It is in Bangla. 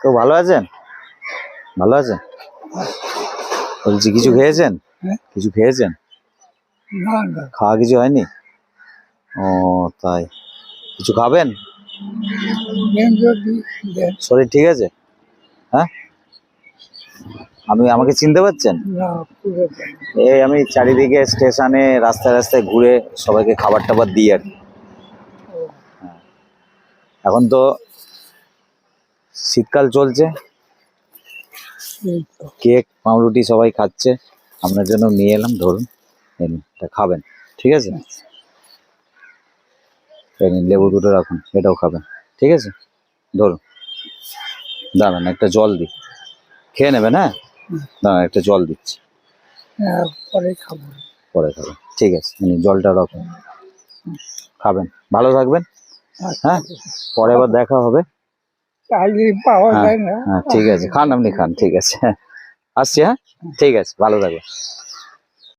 তো ভালো আছেন? ভালো আছেন? বলছি কিছু খেয়েছেন? কিছু খেয়েছেন? খাওয়া কিছু হয়নি? ও তাই, কিছু খাবেন? শরীর ঠিক আছে? হ্যাঁ, আমাকে চিনতে পারছেন? এই আমি চারিদিকে স্টেশনে রাস্তায় রাস্তায় ঘুরে সবাইকে খাবার টাবার দিই আর কি। এখন তো শীতকাল চলছে, কেক পাউরুটি সবাই খাচ্ছে, আপনার জন্য নিয়ে এলাম, ধরুন এটা খাবেন, ঠিক আছে? এই নিন, লেবু দুটো রাখুন, এটাও খাবেন, ঠিক আছে? ধরুন, দাঁড়ান একটা জল দিই, খেয়ে নেবেন। হ্যাঁ, দাঁড়ান একটা জল দিচ্ছি, পরে খাবেন, ঠিক আছে? জলটা রাখুন, খাবেন, ভালো থাকবেন। হ্যাঁ, পরে আবার দেখা হবে। হ্যাঁ, ঠিক আছে, খান, আপনি খান, ঠিক আছে, আসছি। হ্যাঁ, ঠিক আছে, ভালো থাকবেন।